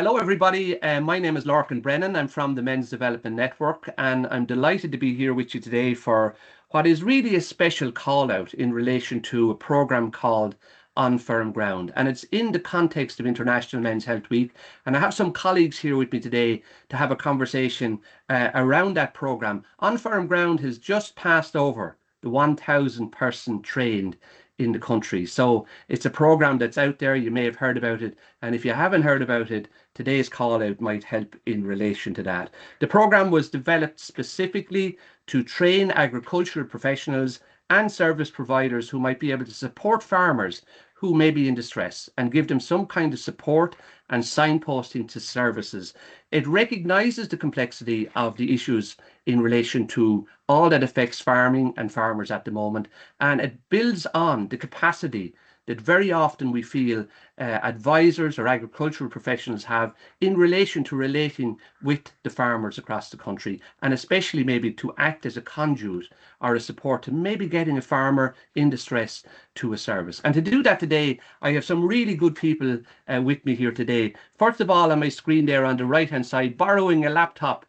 Hello, everybody. My name is Lorcan Brennan. I'm from the Men's Development Network, and I'm delighted to be here with you today for what is really a special call out in relation to a programme called On Feirm Ground. And it's in the context of International Men's Health Week. And I have some colleagues here with me today to have a conversation around that programme. On Feirm Ground has just passed over the 1,000 person trained in the country. So it's a program that's out there. You may have heard about it. And if you haven't heard about it, today's call out might help in relation to that. The program was developed specifically to train agricultural professionals and service providers who might be able to support farmers who may be in distress and give them some kind of support and signposting to services. It recognises the complexity of the issues in relation to all that affects farming and farmers at the moment, and it builds on the capacity that very often we feel advisors or agricultural professionals have in relation to relating with the farmers across the country, and especially maybe to act as a conduit or a support to maybe getting a farmer in distress to a service. And to do that today, I have some really good people with me here today. First of all, on my screen there on the right hand side, borrowing a laptop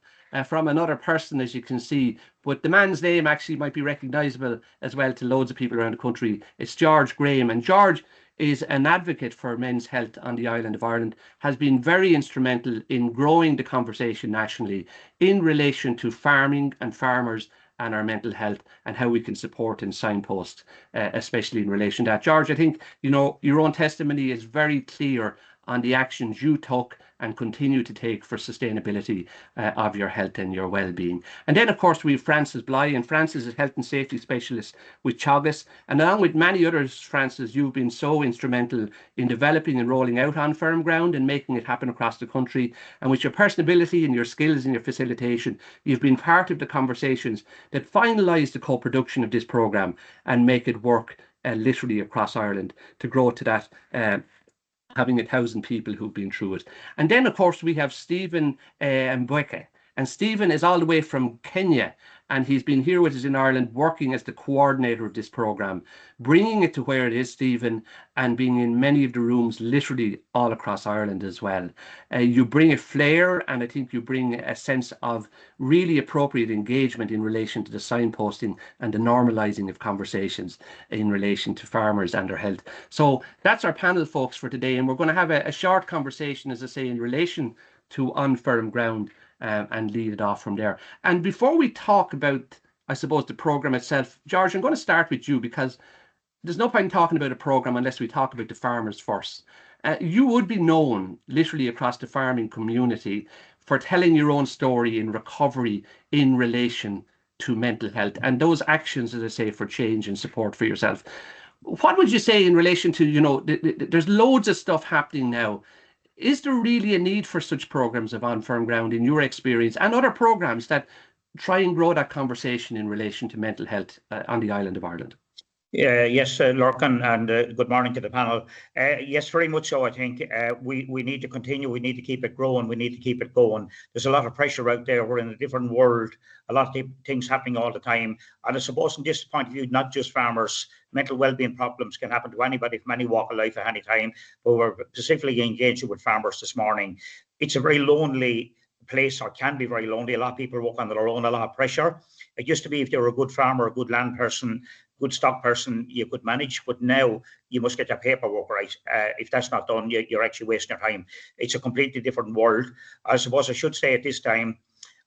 from another person, as you can see, but the man's name actually might be recognisable as well to loads of people around the country. It's George Graham, and George is an advocate for men's health on the island of Ireland, has been very instrumental in growing the conversation nationally in relation to farming and farmers and our mental health and how we can support and signpost, especially in relation to that. George, I think, you know, your own testimony is very clear on the actions you took and continue to take for sustainability of your health and your well-being. And then, of course, we have Francis Bligh, and Francis is health and safety specialist with Teagasc. And along with many others, Francis, you've been so instrumental in developing and rolling out On Feirm Ground and making it happen across the country. And with your personability and your skills and your facilitation, you've been part of the conversations that finalise the co-production of this programme and make it work literally across Ireland to grow to that having 1,000 people who've been through it. And then, of course, we have Stephen Mbwika. And Stephen is all the way from Kenya, and he's been here with us in Ireland working as the coordinator of this programme, bringing it to where it is, Stephen, and being in many of the rooms literally all across Ireland as well. You bring a flair, and I think you bring a sense of really appropriate engagement in relation to the signposting and the normalising of conversations in relation to farmers and their health. So that's our panel, folks, for today, and we're going to have a short conversation, as I say, in relation to On Feirm Ground, and lead it off from there. And before we talk about, I suppose, the programme itself, George, I'm going to start with you, because there's no point in talking about a programme unless we talk about the farmers first. You would be known literally across the farming community for telling your own story in recovery in relation to mental health and those actions, as I say, for change and support for yourself. What would you say in relation to, you know, there's loads of stuff happening now. Is there really a need for such programmes of On Feirm Ground in your experience, and other programmes that try and grow that conversation in relation to mental health on the island of Ireland? Yes, Lorcan, and good morning to the panel. Yes, very much so. I think we need to continue. We need to keep it growing. We need to keep it going. There's a lot of pressure out there. We're in a different world. A lot of things happening all the time. And I suppose from this point of view, not just farmers, mental well-being problems can happen to anybody from any walk of life at any time. But we're specifically engaging with farmers this morning. It's a very lonely place, or can be very lonely. A lot of people work on their own, a lot of pressure. It used to be if you were a good farmer, a good land person, good stock person, you could manage, but now you must get your paperwork right. If that's not done, you're actually wasting your time. It's a completely different world. I suppose I should say at this time,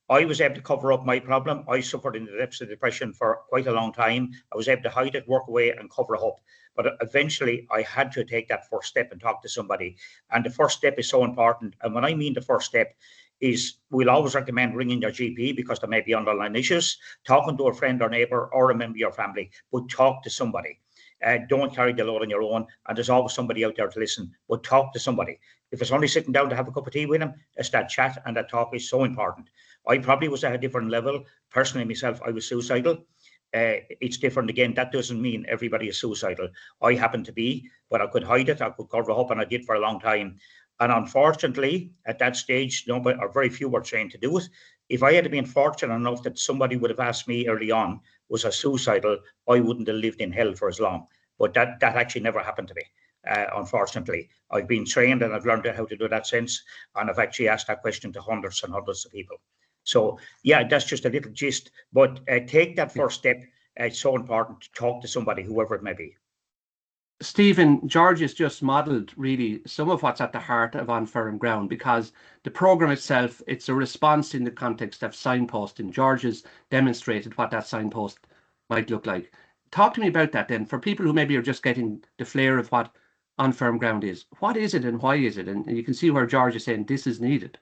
I was able to cover up my problem. I suffered in the depths of depression for quite a long time. I was able to hide it, work away and cover it up. But eventually I had to take that first step and talk to somebody. And the first step is so important. And when I mean the first step, is we'll always recommend ringing your GP because there may be underlying issues, talking to a friend or neighbour or a member of your family, but talk to somebody. Don't carry the load on your own, and there's always somebody out there to listen, but talk to somebody. If it's only sitting down to have a cup of tea with them, it's that chat and that talk is so important. I probably was at a different level. Personally, myself, I was suicidal. It's different again. That doesn't mean everybody is suicidal. I happen to be, but I could hide it, I could cover it up, and I did for a long time. And unfortunately, at that stage, nobody or very few were trained to do it. If I had been fortunate enough that somebody would have asked me early on, was I suicidal, I wouldn't have lived in hell for as long. But that actually never happened to me. unfortunately. I've been trained and I've learned how to do that since, and I've actually asked that question to hundreds and hundreds of people. So yeah, that's just a little gist, but take that first step. It's so important to talk to somebody, whoever it may be. Stephen, George has just modelled really some of what's at the heart of On Feirm Ground, because the programme itself, it's a response in the context of signposting. George has demonstrated what that signpost might look like. Talk to me about that then, for people who maybe are just getting the flavour of what On Feirm Ground is. What is it and why is it? And you can see where George is saying this is needed.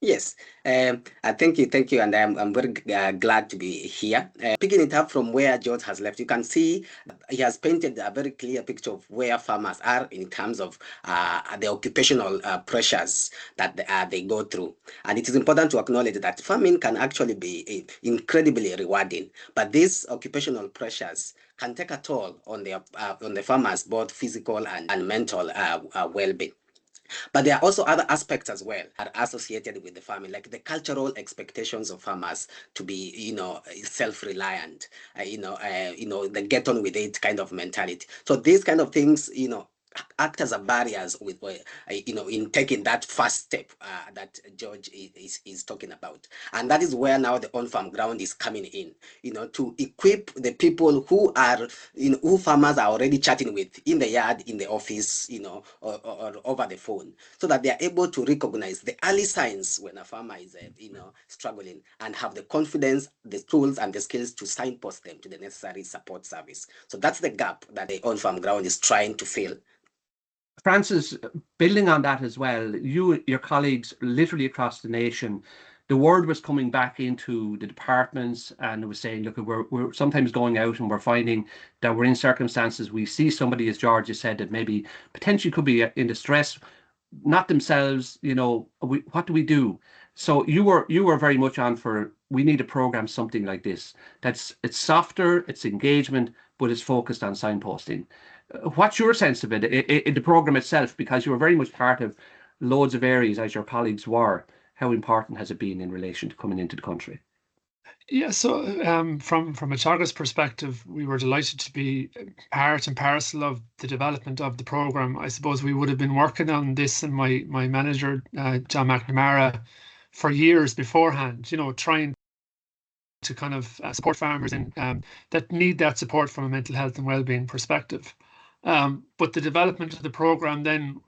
Yes, thank you, and I'm very glad to be here. Picking it up from where George has left, you can see he has painted a very clear picture of where farmers are in terms of the occupational pressures that they go through. And it is important to acknowledge that farming can actually be incredibly rewarding, but these occupational pressures can take a toll on the farmers, both physical and mental well-being. But there are also other aspects as well that are associated with the farming, like the cultural expectations of farmers to be, self-reliant, the get on with it kind of mentality. So these kind of things, act as a barriers with, in taking that first step that George is talking about. And that is where now the On Feirm Ground is coming in, to equip the people who are, who farmers are already chatting with in the yard, in the office, or over the phone, so that they are able to recognize the early signs when a farmer is, struggling, and have the confidence, the tools, and the skills to signpost them to the necessary support service. So that's the gap that the On Feirm Ground is trying to fill. Francis, building on that as well, your colleagues literally across the nation, the word was coming back into the departments, and it was saying, look, we're sometimes going out and we're finding that we're in circumstances, we see somebody, as George has said, that maybe potentially could be in distress, not themselves, what do we do? So you were very much on for, we need to program something like this. It's softer, it's engagement, but it's focused on signposting. What's your sense of it in the program itself? Because you were very much part of loads of areas, as your colleagues were. How important has it been in relation to coming into the country? Yeah, so from a Teagasc perspective, we were delighted to be part and parcel of the development of the program. I suppose we would have been working on this, and my manager, John McNamara, for years beforehand, trying to kind of support farmers in that need that support from a mental health and well-being perspective. But the development of the program then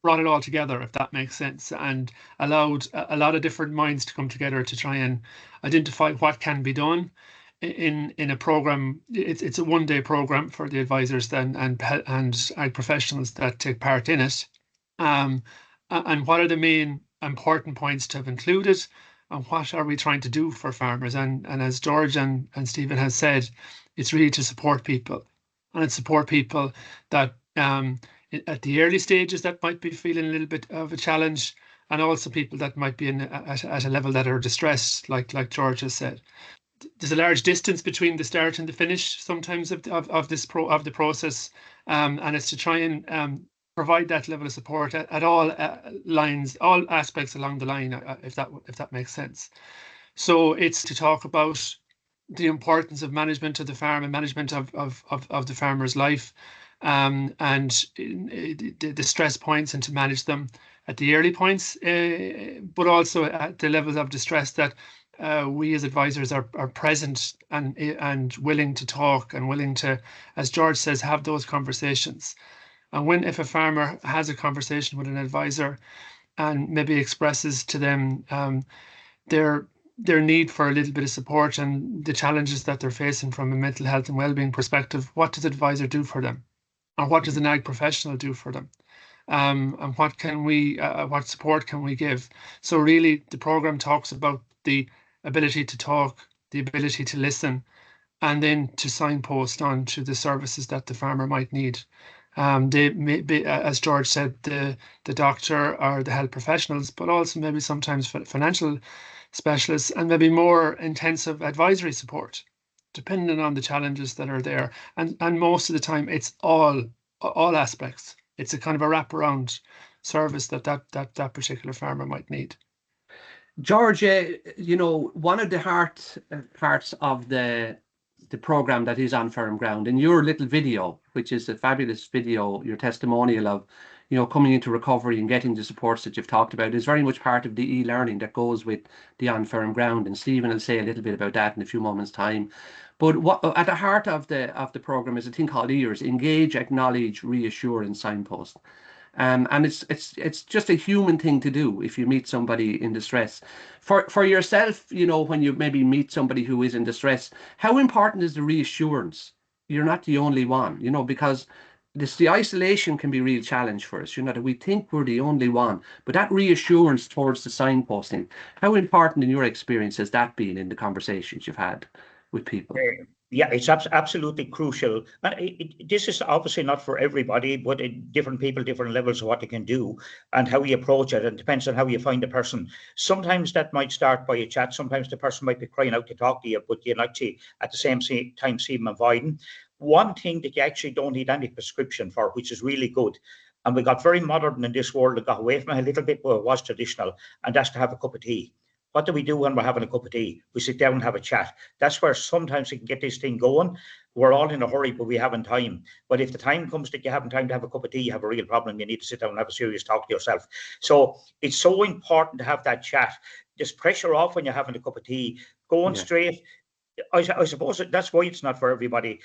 brought it all together, if that makes sense, and allowed a lot of different minds to come together to try and identify what can be done in a program. It's a one-day program for the advisors then and ag professionals that take part in it. And what are the main important points to have included, and what are we trying to do for farmers? And as George and Stephen has said, it's really to support people, and it's support people that at the early stages that might be feeling a little bit of a challenge, and also people that might be at a level that are distressed, like George has said. There's a large distance between the start and the finish sometimes of the process, and it's to try and provide that level of support at all lines, all aspects along the line, if that makes sense. So it's to talk about the importance of management of the farm and management of the farmer's life, and the stress points, and to manage them at the early points, but also at the levels of distress that we as advisors are present and willing to talk, and willing to, as George says, have those conversations. And if a farmer has a conversation with an advisor and maybe expresses to them their need for a little bit of support and the challenges that they're facing from a mental health and well-being perspective, what does the advisor do for them? Or what does an ag professional do for them? And what support can we give? So really, the program talks about the ability to talk, the ability to listen, and then to signpost on to the services that the farmer might need. They may be, as George said, the doctor or the health professionals, but also maybe sometimes financial specialists, and maybe more intensive advisory support, depending on the challenges that are there. And most of the time, it's all aspects. It's a kind of a wraparound service that particular farmer might need. George, one of the parts of the the program that is On Feirm Ground. And your little video, which is a fabulous video, your testimonial of, you know, coming into recovery and getting the supports that you've talked about, is very much part of the e-learning that goes with the On Feirm Ground. And Stephen will say a little bit about that in a few moments' time. But what at the heart of the program is a thing called EARS: engage, acknowledge, reassure, and signpost. And it's just a human thing to do if you meet somebody in distress. For yourself, you know, when you maybe meet somebody who is in distress, how important is the reassurance? You're not the only one, you know, because the isolation can be a real challenge for us, you know, that we think we're the only one. But that reassurance towards the signposting, how important in your experience has that been in the conversations you've had with people? Yeah, it's absolutely crucial. And this is obviously not for everybody, but different people, different levels of what they can do and how you approach it. And it depends on how you find the person. Sometimes that might start by a chat. Sometimes the person might be crying out to talk to you, but you'd like to, at the same time, see them avoiding. One thing that you actually don't need any prescription for, which is really good, and we got very modern in this world, and got away from it a little bit, but it was traditional, and that's to have a cup of tea. What do we do when we're having a cup of tea? We sit down and have a chat. That's where sometimes we can get this thing going. We're all in a hurry, but we haven't time. But if the time comes that you haven't time to have a cup of tea, you have a real problem. You need to sit down and have a serious talk to yourself. So it's so important to have that chat. Just pressure off when you're having a cup of tea. Going straight. I suppose that's why it's not for everybody.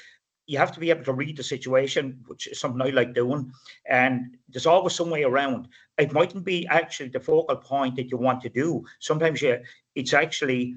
You have to be able to read the situation, which is something I like doing. And there's always some way around. It mightn't be actually the focal point that you want to do. Sometimes it's actually,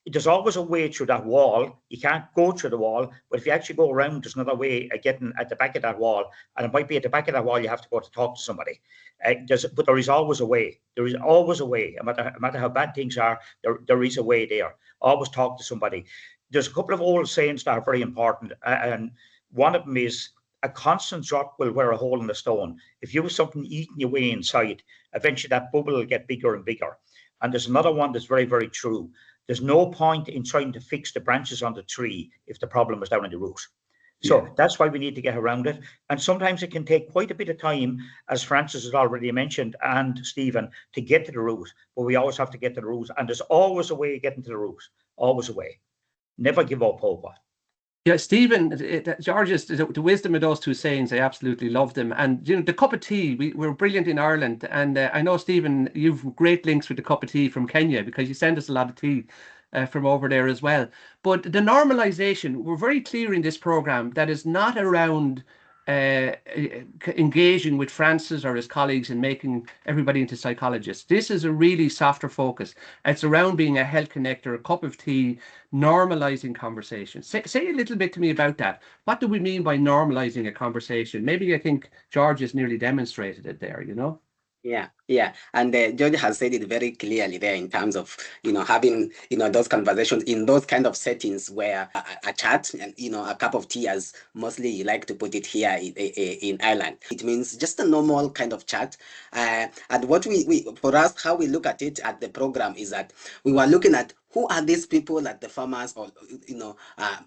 there's always a way through that wall. You can't go through the wall, but if you actually go around, there's another way of getting at the back of that wall. And it might be at the back of that wall you have to go to talk to somebody. But there is always a way. There is always a way. No matter how bad things are, there is a way there. Always talk to somebody. There's a couple of old sayings that are very important. And one of them is, a constant drop will wear a hole in the stone. If you have something eating your way inside, eventually that bubble will get bigger and bigger. And there's another one that's very, very true. There's no point in trying to fix the branches on the tree if the problem is down in the root. So that's why we need to get around it. And sometimes it can take quite a bit of time, as Francis has already mentioned, and Stephen, to get to the root. But we always have to get to the root. And there's always a way of getting to the root. Always a way. Never give up hope. Yeah, Stephen, George's, the wisdom of those two sayings, I absolutely love them. And, you know, the cup of tea, we're brilliant in Ireland. And I know, Stephen, you've great links with the cup of tea from Kenya, because you send us a lot of tea from over there as well. But the normalization, we're very clear in this program that is not around engaging with Francis or his colleagues and making everybody into psychologists. This is a really softer focus. It's around being a health connector, a cup of tea, normalizing conversations. Say a little bit to me about that. What do we mean by normalizing a conversation? Maybe I think George has nearly demonstrated it there, you know? Yeah. And George has said it very clearly there in terms of, you know, having, you know, those conversations in those kind of settings where a chat and, you know, a cup of tea, as mostly you like to put it here in Ireland. It means just a normal kind of chat. And what we for us, how we look at it at the program is that we were looking at who are these people that the farmers or, you know,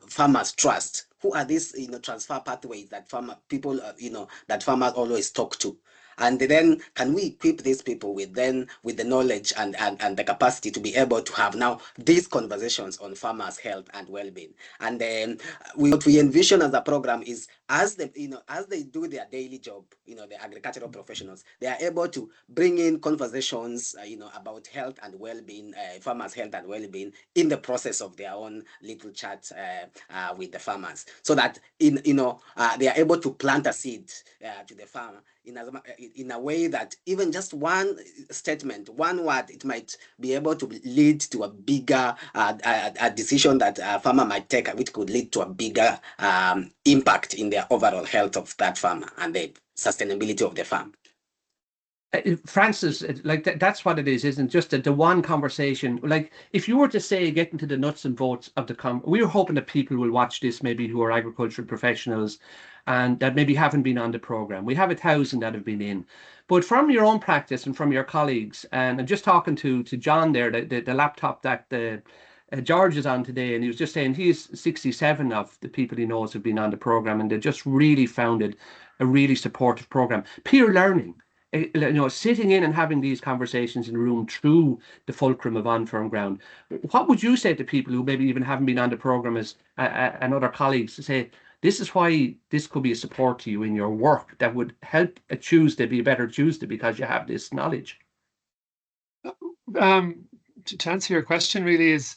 farmers trust. Who are these, you know, transfer pathways that people, you know, that farmers always talk to. And then can we equip these people with the knowledge and the capacity to be able to have now these conversations on farmers' health and well-being. And then what we envision as a program is as they do their daily job, you know, the agricultural professionals, they are able to bring in conversations, you know, about health and well-being, farmers' health and well-being in the process of their own little chat with the farmers, so that they are able to plant a seed to the farmer in a way that even just one statement, one word, it might be able to lead to a bigger a decision that a farmer might take, which could lead to a bigger impact in the overall health of that farmer and the sustainability of the farm. Francis, like that's what it is, isn't just the one conversation. Like if you were to say, get into the nuts and bolts of we were hoping that people will watch this, maybe who are agricultural professionals and that maybe haven't been on the program. We have 1,000 that have been in, but from your own practice and from your colleagues, and I'm just talking to John there, the laptop that George is on today, and he was just saying he's 67 of the people he knows have been on the program, and they just really found it a really supportive program. Peer learning sitting in and having these conversations in a room through the fulcrum of On Feirm Ground. What would you say to people who maybe even haven't been on the program as and other colleagues to say, this is why this could be a support to you in your work that would help a Tuesday be a better Tuesday because you have this knowledge? To answer your question, really is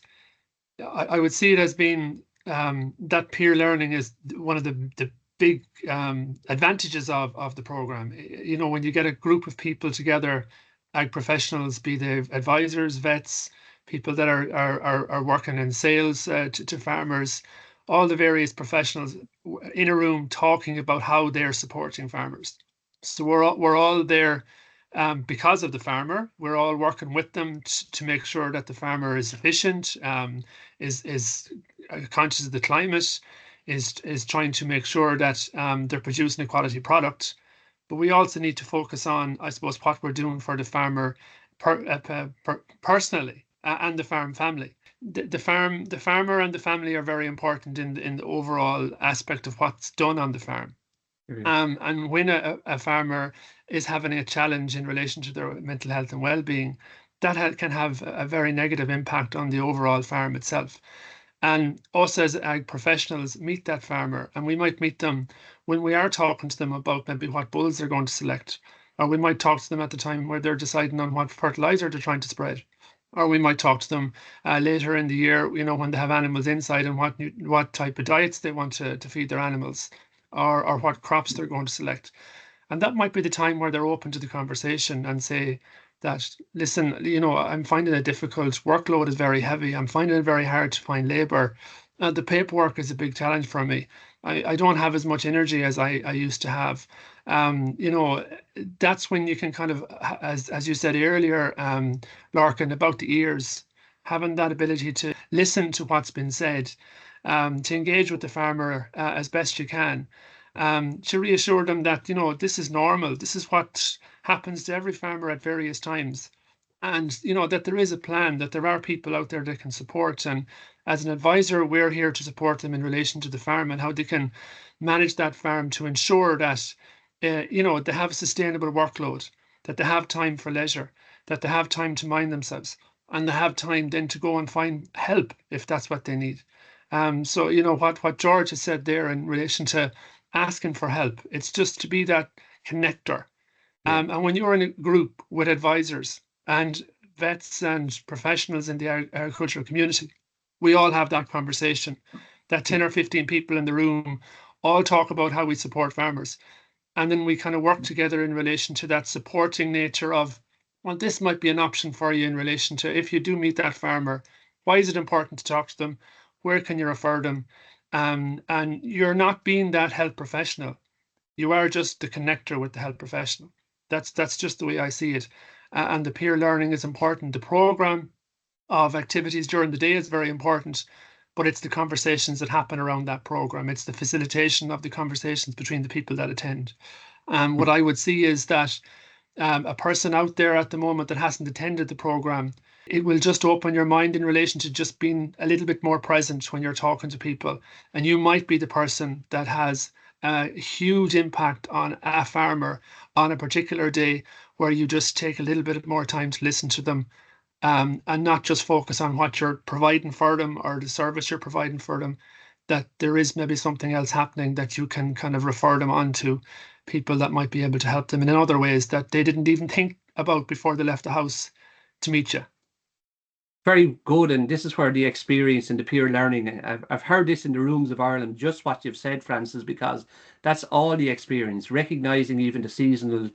I would see it as being that peer learning is one of the big advantages of the program. When you get a group of people together, ag professionals, be they advisors, vets, people that are working in sales to farmers, all the various professionals in a room talking about how they're supporting farmers. So we're all there because of the farmer. We're all working with them to make sure that the farmer is efficient, is conscious of the climate, is trying to make sure that they're producing a quality product. But we also need to focus on, I suppose, what we're doing for the farmer personally and the farm family. The farmer and the family are very important in the overall aspect of what's done on the farm. And when a farmer is having a challenge in relation to their mental health and well-being, that can have a very negative impact on the overall farm itself. And us as ag professionals meet that farmer, and we might meet them when we are talking to them about maybe what bulls they're going to select, or we might talk to them at the time where they're deciding on what fertilizer they're trying to spread, or we might talk to them later in the year, when they have animals inside and what type of diets they want to feed their animals, or what crops they're going to select. And that might be the time where they're open to the conversation and say that, listen, I'm finding it difficult. Workload is very heavy. I'm finding it very hard to find labor. The paperwork is a big challenge for me. I don't have as much energy as I used to have. That's when you can kind of, as you said earlier, Lorcan, about the ears, having that ability to listen to what's been said, to engage with the farmer as best you can, to reassure them that, this is normal. This is what happens to every farmer at various times. And, that there is a plan, that there are people out there that can support. And as an advisor, we're here to support them in relation to the farm and how they can manage that farm to ensure that, they have a sustainable workload, that they have time for leisure, that they have time to mind themselves, and they have time then to go and find help if that's what they need. So, what George has said there in relation to asking for help, it's just to be that connector. And when you're in a group with advisors and vets and professionals in the agricultural community, we all have that conversation. That 10 or 15 people in the room all talk about how we support farmers. And then we kind of work together in relation to that supporting nature of, well, this might be an option for you in relation to if you do meet that farmer, why is it important to talk to them? Where can you refer them? And you're not being that health professional. You are just the connector with the health professional. That's just the way I see it. And the peer learning is important. The program of activities during the day is very important, but it's the conversations that happen around that program. It's the facilitation of the conversations between the people that attend. What I would see is that a person out there at the moment that hasn't attended the program, it will just open your mind in relation to just being a little bit more present when you're talking to people. And you might be the person that has a huge impact on a farmer on a particular day, where you just take a little bit more time to listen to them, and not just focus on what you're providing for them or the service you're providing for them, that there is maybe something else happening that you can kind of refer them on to people that might be able to help them in other ways that they didn't even think about before they left the house to meet you. Very good, and this is where the experience and the peer learning, I've heard this in the rooms of Ireland, just what you've said, Francis, because that's all the experience, recognising even the seasonal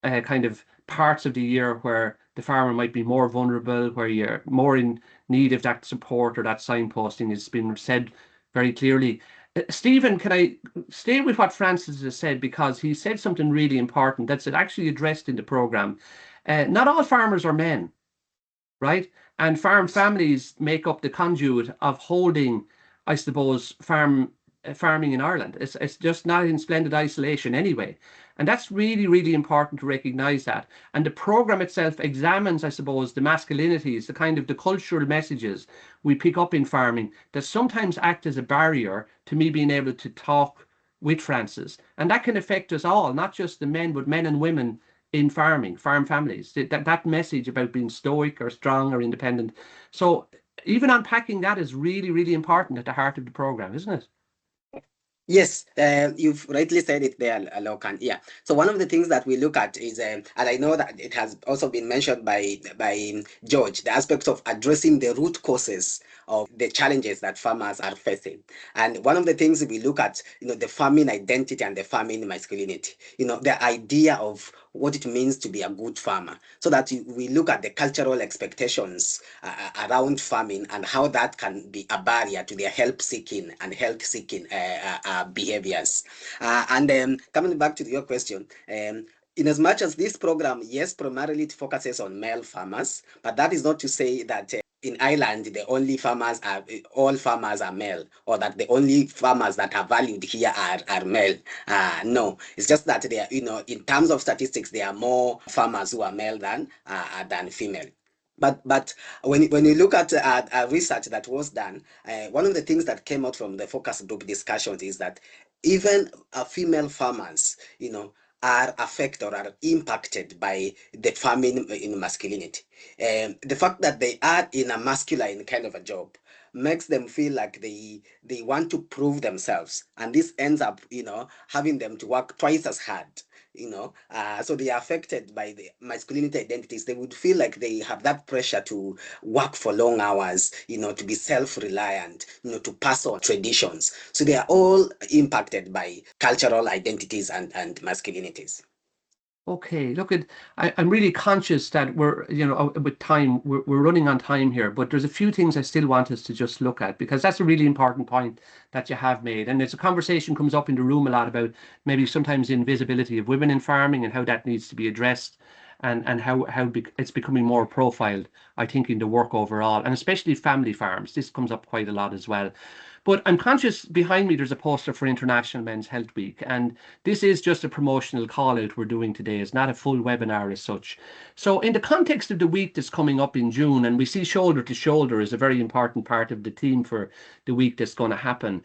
kind of parts of the year where the farmer might be more vulnerable, where you're more in need of that support or that signposting has been said very clearly. Stephen, can I stay with what Francis has said, because he said something really important that's actually addressed in the programme. Not all farmers are men, right? And farm families make up the conduit of holding, I suppose, farming in Ireland. It's just not in splendid isolation anyway. And that's really, really important to recognise that. And the programme itself examines, I suppose, the masculinities, the kind of the cultural messages we pick up in farming that sometimes act as a barrier to me being able to talk with Francis. And that can affect us all, not just the men, but men and women in farming, farm families. That message about being stoic or strong or independent. So even unpacking that is really, really important at the heart of the program, isn't it? Yes, you've rightly said it there, Lorcan. Yeah. So one of the things that we look at is, and I know that it has also been mentioned by George, the aspect of addressing the root causes of the challenges that farmers are facing. And one of the things we look at, the farming identity and the farming masculinity. The idea of what it means to be a good farmer, so that we look at the cultural expectations around farming and how that can be a barrier to their help-seeking and health-seeking behaviors. And coming back to your question, in as much as this program, yes, primarily it focuses on male farmers, but that is not to say that in Ireland, all farmers are male, or that the only farmers that are valued here are male. No, it's just that they are, in terms of statistics, there are more farmers who are male than female. But when you look at research that was done, one of the things that came out from the focus group discussions is that even female farmers, are affected or are impacted by the farming in masculinity. The fact that they are in a masculine kind of a job makes them feel like they want to prove themselves, and this ends up having them to work twice as hard. So they are affected by the masculinity identities. They would feel like they have that pressure to work for long hours, to be self-reliant, to pass on traditions. So they are all impacted by cultural identities and masculinities. Okay, look, I'm really conscious that we're, with time, we're running on time here, but there's a few things I still want us to just look at, because that's a really important point that you have made. And there's a conversation comes up in the room a lot about maybe sometimes the invisibility of women in farming and how that needs to be addressed, and how it's becoming more profiled, I think, in the work overall, and especially family farms. This comes up quite a lot as well. But I'm conscious behind me there's a poster for International Men's Health Week, and this is just a promotional call out we're doing today. It's not a full webinar as such. So in the context of the week that's coming up in June, and we see shoulder to shoulder is a very important part of the theme for the week that's going to happen.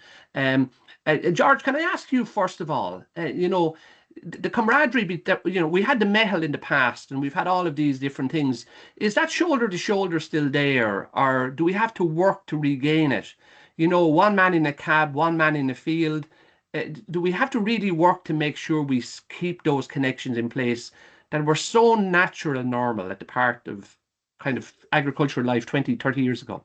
George, can I ask you first of all, the camaraderie that, we had the MEHL in the past, and we've had all of these different things. Is that shoulder to shoulder still there, or do we have to work to regain it? One man in a cab, one man in a field. Do we have to really work to make sure we keep those connections in place that were so natural and normal at the part of kind of agricultural life 20, 30 years ago?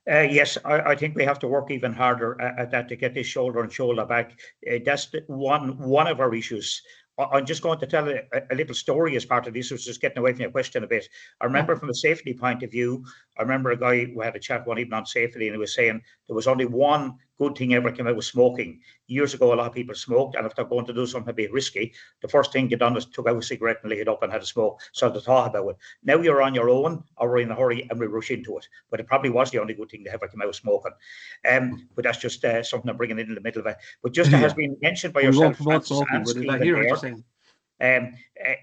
Yes, I think we have to work even harder at that to get this shoulder and shoulder back. That's one of our issues. I'm just going to tell a little story as part of this, which is getting away from your question a bit. I remember from a safety point of view, I remember a guy who had a chat one evening on safety, and he was saying there was only one good thing ever came out with smoking. Years ago, a lot of people smoked, and if they're going to do something a bit risky, the first thing they done was took out a cigarette and laid it up and had a smoke. So they thought about it. Now you're on your own, or we're in a hurry and we rush into it. But it probably was the only good thing that ever came out with smoking. But that's just something I'm bringing in the middle of it. But just as has been mentioned by yourself, Francis, and Stephen there,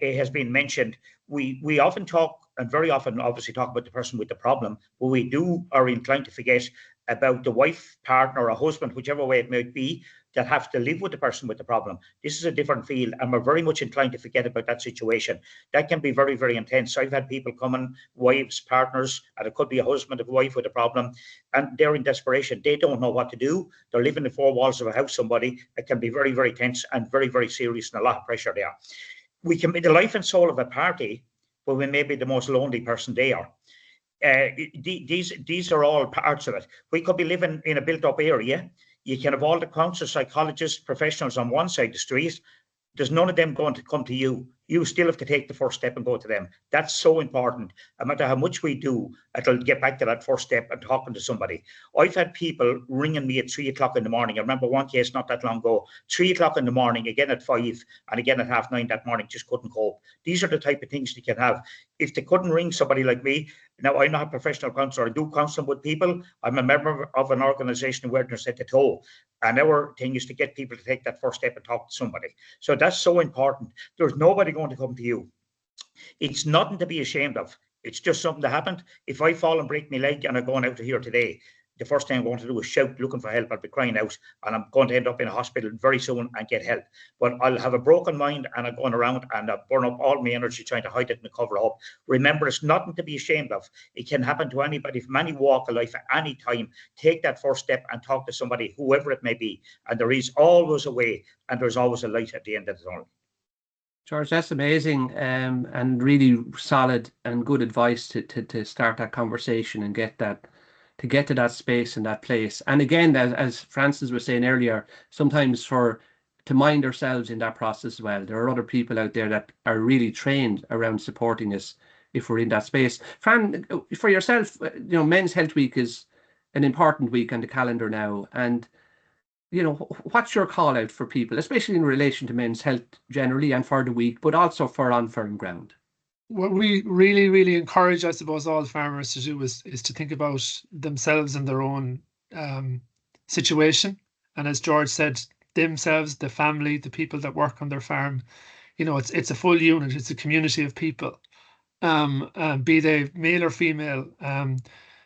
it has been mentioned, we often talk, and very often obviously talk about the person with the problem, but we are inclined to forget about the wife, partner, or husband, whichever way it might be, that have to live with the person with the problem. This is a different field, and we're very much inclined to forget about that situation. That can be very, very intense. I've had people coming, wives, partners, and it could be a husband or wife with a problem, and they're in desperation. They don't know what to do. They're living in the four walls of a house, somebody. It can be very, very tense and very, very serious, and a lot of pressure there. We can be the life and soul of a party, but we may be the most lonely person there. These are all parts of it. We could be living in a built-up area. You can have all the counselors, psychologists, professionals on one side of the street. There's none of them going to come to you. You still have to take the first step and go to them. That's so important. No matter how much we do, it'll get back to that first step and talking to somebody. I've had people ringing me at 3 o'clock in the morning. I remember one case not that long ago, 3 o'clock in the morning, again at 5, and again at 9:30 that morning, just couldn't cope. These are the type of things you can have. If they couldn't ring somebody like me, now I'm not a professional counsellor, I do counselling with people. I'm a member of an organisation where they're head to toe. And our thing is to get people to take that first step and talk to somebody. So that's so important. There's nobody going to come to you. It's nothing to be ashamed of. It's just something that happened. If I fall and break my leg and I'm going out of here today, the first thing I'm going to do is shout looking for help. I'll be crying out, and I'm going to end up in a hospital very soon and get help. But I'll have a broken mind, and I'm going around and I'll burn up all my energy trying to hide it and cover it up. Remember, it's nothing to be ashamed of. It can happen to anybody from any walk of life at any time. Take that first step and talk to somebody, whoever it may be. And there is always a way, and there's always a light at the end of the tunnel. George, that's amazing, and really solid and good advice to start that conversation and get to that space and that place. And again, as Francis was saying earlier, sometimes to mind ourselves in that process as well. There are other people out there that are really trained around supporting us if we're in that space. Fran, for yourself, Men's Health Week is an important week on the calendar now, and what's your call out for people, especially in relation to men's health generally and for the week, but also for On Feirm Ground? What we really, really encourage, I suppose, all farmers to do is to think about themselves and their own situation. And as George said, themselves, the family, the people that work on their farm, it's a full unit. It's a community of people, be they male or female,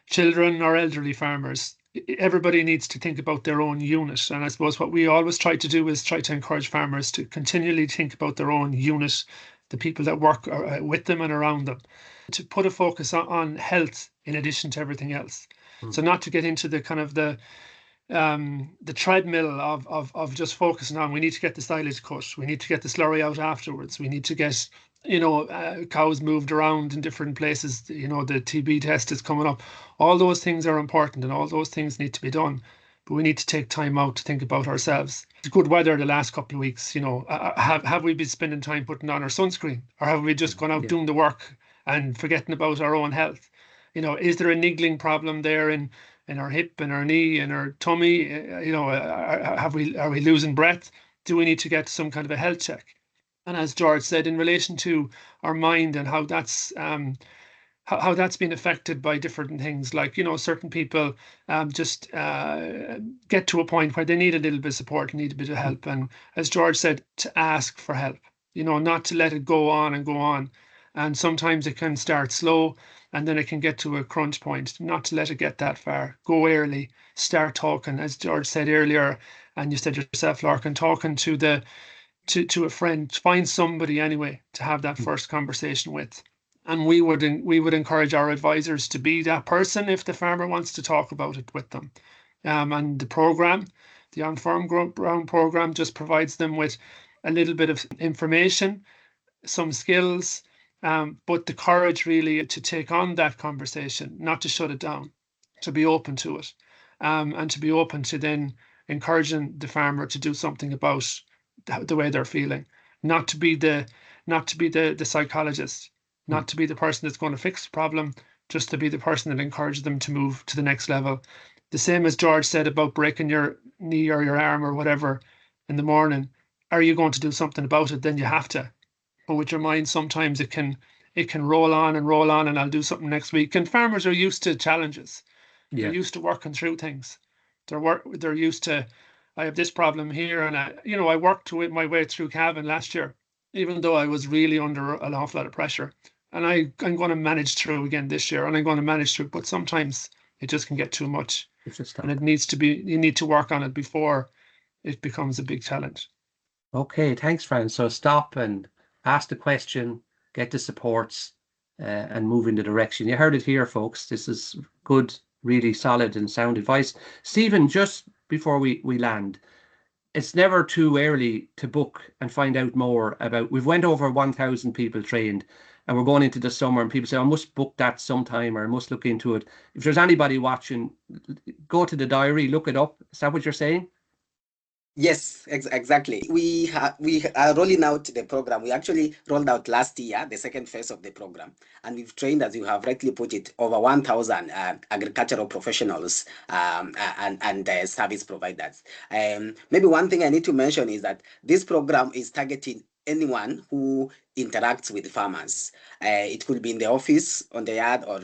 children or elderly farmers. Everybody needs to think about their own unit. And I suppose what we always try to do is try to encourage farmers to continually think about their own unit, the people that work with them and around them, to put a focus on health in addition to everything else. So not to get into the kind of the treadmill of just focusing on, we need to get the silage cut, we need to get the slurry out afterwards, we need to get cows moved around in different places, the TB test is coming up. All those things are important and all those things need to be done, but we need to take time out to think about ourselves. It's good weather the last couple of weeks, have we been spending time putting on our sunscreen, or have we just gone out doing the work and forgetting about our own health? Is there a niggling problem there in our hip, in our knee, in our tummy? Are we losing breath? Do we need to get some kind of a health check? And as George said, in relation to our mind and how that's been affected by different things, like certain people just get to a point where they need a little bit of support, need a bit of help, and as George said, to ask for help. Not to let it go on and go on. And sometimes it can start slow, and then it can get to a crunch point. Not to let it get that far. Go early. Start talking, as George said earlier, and you said yourself, Lorcan, talking to a friend. Find somebody anyway to have that first conversation with. And we would encourage our advisors to be that person if the farmer wants to talk about it with them. And the program, the On Feirm Ground program, just provides them with a little bit of information, some skills, but the courage really to take on that conversation, not to shut it down, to be open to it, and to be open to then encouraging the farmer to do something about the way they're feeling, not to be the psychologist, not to be the person that's going to fix the problem, just to be the person that encourages them to move to the next level. The same as George said about breaking your knee or your arm or whatever in the morning. Are you going to do something about it? Then you have to. But with your mind, sometimes it can roll on, and I'll do something next week. And farmers are used to challenges. They're used to working through things. They're used to, I have this problem here, and I worked my way through Cavan last year, even though I was really under an awful lot of pressure. And I'm going to manage through again this year, and I'm going to manage through. But sometimes it just can get too much, and it needs to be. You need to work on it before it becomes a big challenge. Okay, thanks, Fran. So stop and ask the question, get the supports, and move in the direction. You heard it here, folks. This is good, really solid and sound advice. Stephen, just before we land, it's never too early to book and find out more about. We've went over 1,000 people trained, and we're going into the summer, and people say, I must book that sometime, or I must look into it. If there's anybody watching, go to the diary, look it up. Is that what you're saying? Yes, exactly. We are rolling out the program. We actually rolled out last year, the second phase of the program, and we've trained, as you have rightly put it, over 1,000 agricultural professionals and service providers. Maybe one thing I need to mention is that this program is targeting anyone who interacts with farmers. It could be in the office, on the yard, or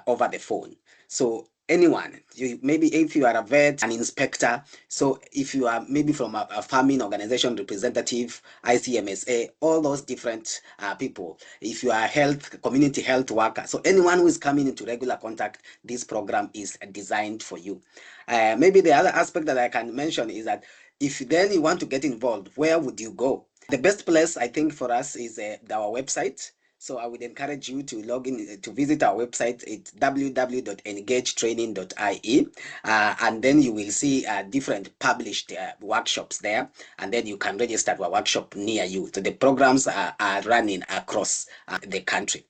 over the phone. So anyone. Maybe if you are a vet, an inspector, so if you are maybe from a farming organization representative, ICMSA, all those different people, if you are a community health worker, so anyone who is coming into regular contact, this program is designed for you. Maybe the other aspect that I can mention is that if then you want to get involved, where would you go? The best place, I think, for us is our website. So I would encourage you to log in, to visit our website. It's www.engagetraining.ie, and then you will see different published workshops there, and then you can register for a workshop near you. So the programs are running across the country.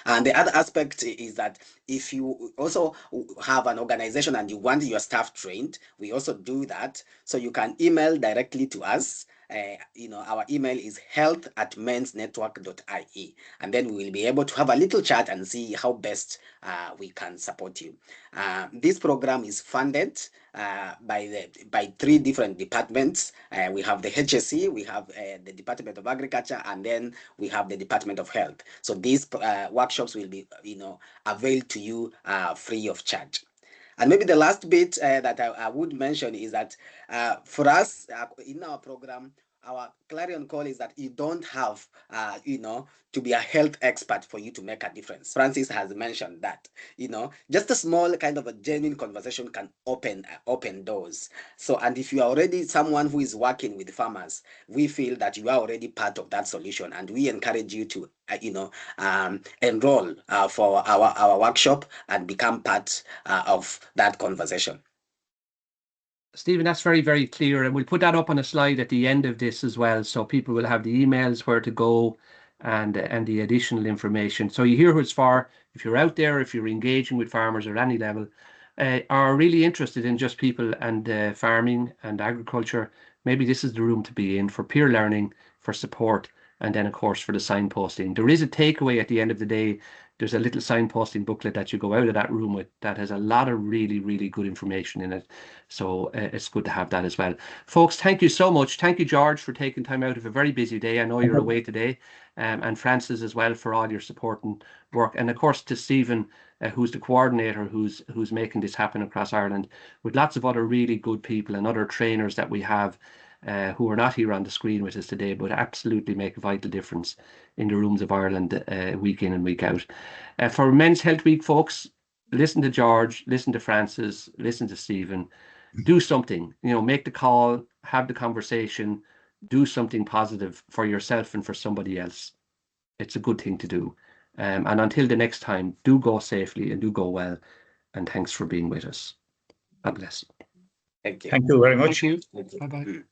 And the other aspect is that if you also have an organization and you want your staff trained, we also do that. So you can email directly to us. Our email is health@mensnetwork.ie, and then we will be able to have a little chat and see how best we can support you. This program is funded by 3 different departments. We have the HSE, we have the Department of Agriculture, and then we have the Department of Health. So these workshops will be, availed to you free of charge. And maybe the last bit that I would mention is that for us in our program, our clarion call is that you don't have, to be a health expert for you to make a difference. Francis has mentioned that, just a small kind of a genuine conversation can open doors. So, and if you are already someone who is working with farmers, we feel that you are already part of that solution, and we encourage you to, enroll for our workshop and become part of that conversation. Stephen, that's very, very clear. And we'll put that up on a slide at the end of this as well, so people will have the emails, where to go, and the additional information. So you hear who it's for. If you're out there, if you're engaging with farmers at any level, are really interested in just people and farming and agriculture, maybe this is the room to be in for peer learning, for support, and then, of course, for the signposting. There is a takeaway at the end of the day. There's a little signposting booklet that you go out of that room with that has a lot of really, really good information in it. So it's good to have that as well. Folks, thank you so much. Thank you, George, for taking time out of a very busy day. I know you're away today. And Francis as well, for all your support and work. And of course to Stephen, who's the coordinator, who's making this happen across Ireland, with lots of other really good people and other trainers that we have who are not here on the screen with us today, but absolutely make a vital difference in the rooms of Ireland week in and week out. For Men's Health Week, folks, listen to George, listen to Francis, listen to Stephen, do something, make the call, have the conversation, do something positive for yourself and for somebody else. It's a good thing to do. And until the next time, do go safely and do go well. And thanks for being with us. God bless. Thank you. Thank you very much. Thank you. Bye-bye.